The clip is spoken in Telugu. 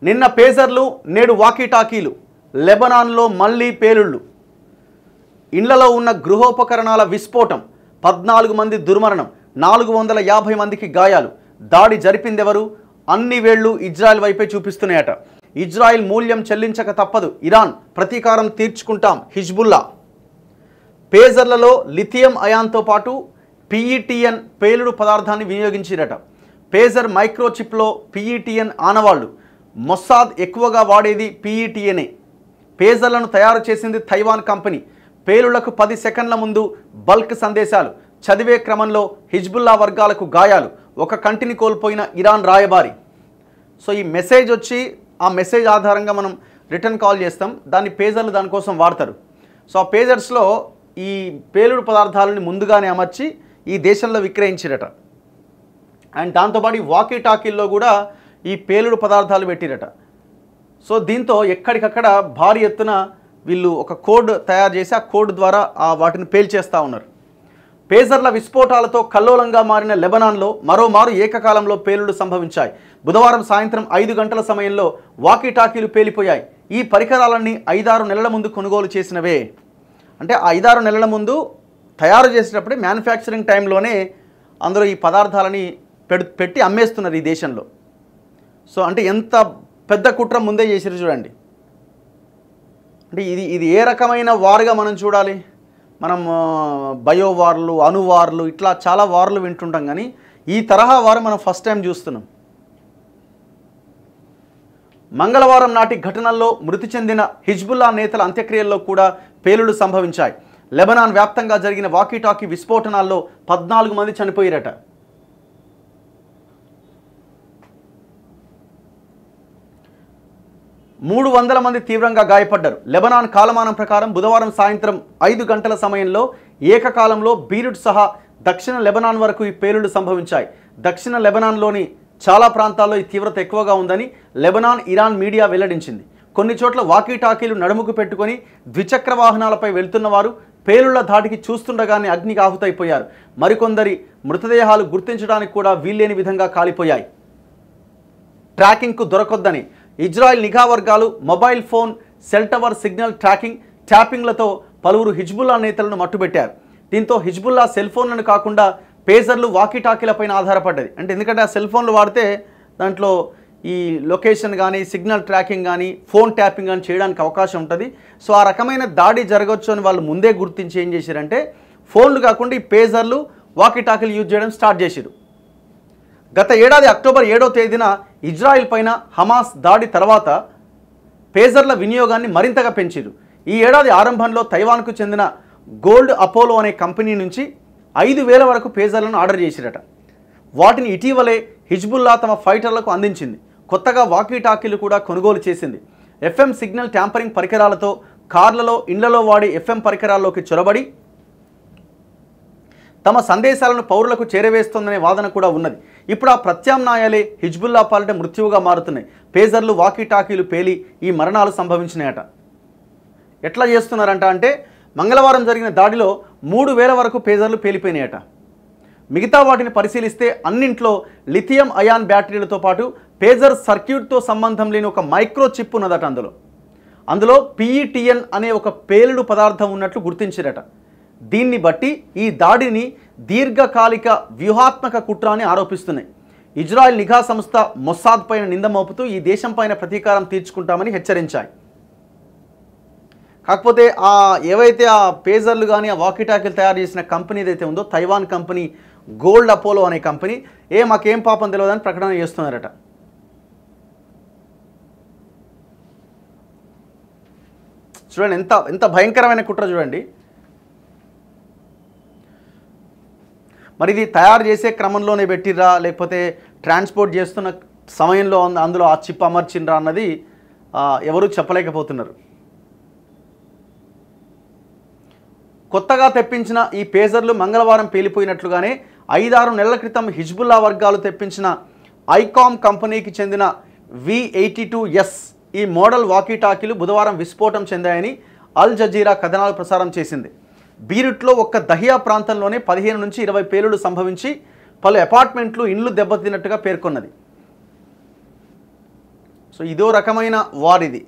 నిన్న పేజర్లు, నేడు వాకీటాకీలు. లెబనాన్లో మళ్లీ పేలుళ్లు. ఇండ్లలో ఉన్న గృహోపకరణాల విస్ఫోటం. 14 మంది దుర్మరణం, 450 మందికి గాయాలు. దాడి జరిపిందెవరు? అన్ని వేళ్లు ఇజ్రాయెల్ వైపే చూపిస్తున్నాయట. ఇజ్రాయెల్ మూల్యం చెల్లించక తప్పదు. ఇరాన్ ప్రతీకారం తీర్చుకుంటాం. హిజ్బుల్లా. పేజర్లలో లిథియం అయాన్తో పాటు PETN పేలుడు పదార్థాన్ని వినియోగించిరట. పేజర్ మైక్రోచిప్లో PETN ఆనవాళ్లు. మొస్సాద్ ఎక్కువగా వాడేది PETNే. పేజర్లను తయారు చేసింది తైవాన్ కంపెనీ. పేలుళ్లకు 10 సెకండ్ల ముందు బల్క్ సందేశాలు. చదివే క్రమంలో హిజ్బుల్లా వర్గాలకు గాయాలు. ఒక కంటిని కోల్పోయిన ఇరాన్ రాయబారి. సో ఈ మెసేజ్ వచ్చి ఆ మెసేజ్ ఆధారంగా మనం రిటర్న్ కాల్ చేస్తాం. దాన్ని పేజర్లు దానికోసం వాడతారు. సో ఆ పేజర్స్లో ఈ పేలుడు పదార్థాలని ముందుగానే అమర్చి ఈ దేశంలో విక్రయించిరట. అండ్ దాంతోపాటు ఈ వాకీ టాకీల్లో కూడా ఈ పేలుడు పదార్థాలు పెట్టిరట. సో దీంతో ఎక్కడికక్కడ భారీ ఎత్తున వీళ్ళు ఒక కోడ్ తయారు చేసి ఆ కోడ్ ద్వారా వాటిని పేల్చేస్తూ ఉన్నారు. పేజర్ల విస్ఫోటాలతో కల్లోలంగా మారిన లెబనాన్లో మరోమారు ఏకకాలంలో పేలుళ్లు సంభవించాయి. బుధవారం సాయంత్రం 5 గంటల సమయంలో వాకీ టాకీలు పేలిపోయాయి. ఈ పరికరాలన్నీ 5-6 నెలల ముందు కొనుగోలు చేసినవే. అంటే 5-6 నెలల ముందు తయారు చేసేటప్పుడే మ్యానుఫ్యాక్చరింగ్ టైంలోనే అందరూ ఈ పదార్థాలని పెట్టి అమ్మేస్తున్నారు ఈ దేశంలో. సో అంటే ఎంత పెద్ద కుట్ర ముందే చేసిరు చూడండి. అంటే ఇది ఏ రకమైన వార్గా మనం చూడాలి? మనం బయో వార్లు, అణు వార్లు, ఇట్లా చాలా వార్లు వింటుంటాం, కానీ ఈ తరహా వారు మనం ఫస్ట్ టైం చూస్తున్నాం. మంగళవారం నాటి ఘటనల్లో మృతి చెందిన హిజ్బుల్లా నేతల అంత్యక్రియల్లో కూడా పేలుళ్లు సంభవించాయి. లెబనాన్ వ్యాప్తంగా జరిగిన వాకీటాకీ విస్ఫోటనాల్లో 14 మంది చనిపోయారట. మూడు 300 మంది తీవ్రంగా గాయపడ్డారు. లెబనాన్ కాలమానం ప్రకారం బుధవారం సాయంత్రం 5 గంటల సమయంలో ఏకకాలంలో బీరుట్ సహా దక్షిణ లెబనాన్ వరకు ఈ పేలుళ్లు సంభవించాయి. దక్షిణ లెబనాన్లోని చాలా ప్రాంతాల్లో ఈ తీవ్రత ఎక్కువగా ఉందని లెబనాన్, ఇరాన్ మీడియా వెల్లడించింది. కొన్ని చోట్ల వాకీటాకీలు నడుముకు పెట్టుకొని ద్విచక్ర వాహనాలపై వెళ్తున్న వారు పేలుళ్ల ధాటికి చూస్తుండగానే అగ్నికి ఆహుతైపోయారు. మరికొందరి మృతదేహాలు గుర్తించడానికి కూడా వీల్లేని విధంగా కాలిపోయాయి. ట్రాకింగ్కు దొరకొద్దని ఇజ్రాయెల్ నిఘా వర్గాలు mobile phone, cell tower signal ట్యాపింగ్లతో పలువురు హిజ్బుల్లా నేతలను మట్టుబెట్టారు. దీంతో హిజ్బుల్లా సెల్ ఫోన్లను కాకుండా పేజర్లు, వాకీటాకీలపైన ఆధారపడ్డది. అంటే ఎందుకంటే ఆ సెల్ ఫోన్లు వాడితే దాంట్లో ఈ లొకేషన్ కానీ, సిగ్నల్ ట్రాకింగ్ కానీ, ఫోన్ ట్యాపింగ్ కానీ చేయడానికి అవకాశం ఉంటుంది. సో ఆ రకమైన దాడి జరగవచ్చు అని వాళ్ళు ముందే గుర్తించి ఏం చేశారంటే ఫోన్లు కాకుండా ఈ పేజర్లు, వాకీటాకీలు యూజ్ చేయడం స్టార్ట్ చేశారు. గత ఏడాది అక్టోబర్ 7వ తేదీన ఇజ్రాయెల్ పైన హమాస్ దాడి తర్వాత పేజర్ల వినియోగాన్ని మరింతగా పెంచారు. ఈ ఏడాది ఆరంభంలో తైవాన్కు చెందిన గోల్డ్ అపోలో అనే కంపెనీ నుంచి 5,000 వరకు పేజర్లను ఆర్డర్ చేసిరట. వాటిని ఇటీవలే హిజ్బుల్లా తమ ఫైటర్లకు అందించింది. కొత్తగా వాకీటాకీలు కూడా కొనుగోలు చేసింది. FM సిగ్నల్ ట్యాంపరింగ్ పరికరాలతో కార్లలో, ఇండ్లలో వాడే FM పరికరాల్లోకి చొరబడి తమ సందేశాలను పౌరులకు చేరవేస్తోందనే వాదన కూడా ఉన్నది. ఇప్పుడు ఆ ప్రత్యామ్నాయాలే హిజ్బుల్లా పాలిట మృత్యువుగా మారుతున్నాయి. పేజర్లు, వాకీటాకీలు పేలి ఈ మరణాలు సంభవించినాయట. ఎట్లా చేస్తున్నారంట అంటే మంగళవారం జరిగిన దాడిలో 3,000 వరకు పేజర్లు పేలిపోయినాయట. మిగతా వాటిని పరిశీలిస్తే అన్నింట్లో లిథియం అయాన్ బ్యాటరీలతో పాటు పేజర్ సర్క్యూట్తో సంబంధం లేని ఒక మైక్రో చిప్ ఉన్నదట. అందులో PETN అనే ఒక పేలుడు పదార్థం ఉన్నట్లు గుర్తించారట. దీన్ని బట్టి ఈ దాడిని దీర్ఘకాలిక వ్యూహాత్మక కుట్ర అని ఆరోపిస్తున్నాయి. ఇజ్రాయెల్ నిఘా సంస్థ మొస్సాద్ పైన నింద మోపుతూ ఈ దేశం పైన ప్రతీకారం తీర్చుకుంటామని హెచ్చరించాయి. కాకపోతే ఏవైతే ఆ పేజర్లు కానీ, ఆ వాకీటాకీలు తయారు చేసిన కంపెనీ ఏదైతే ఉందో తైవాన్ కంపెనీ, గోల్డ్ అపోలో అనే కంపెనీ, మాకేం పాపం తెలియదని ప్రకటన చేస్తున్నారట. చూడండి ఎంత భయంకరమైన కుట్ర చూడండి. మరి ఇది తయారు చేసే క్రమంలోనే పెట్టిర్రా, లేకపోతే ట్రాన్స్పోర్ట్ చేస్తున్న సమయంలో అందులో ఆ చిప్ అమర్చిండ్రా అన్నది ఎవరు చెప్పలేకపోతున్నారు. కొత్తగా తెప్పించిన ఈ పేజర్లు మంగళవారం పేలిపోయినట్లుగానే 5-6 నెలల క్రితం హిజ్బుల్లా వర్గాలు తెప్పించిన ఐకామ్ కంపెనీకి చెందిన V82S ఈ మోడల్ వాకీటాకీలు బుధవారం విస్ఫోటం చెందాయని అల్ జజీరా కథనాలు ప్రసారం చేసింది. బీరుట్లో ఒక్క దహియా ప్రాంతంలోనే 15 నుంచి 20 పేలుళ్లు సంభవించి పలు అపార్ట్మెంట్లు, ఇండ్లు దెబ్బతిన్నట్టుగా పేర్కొన్నది. సో సో ఇదో రకమైన వార్ ఇది.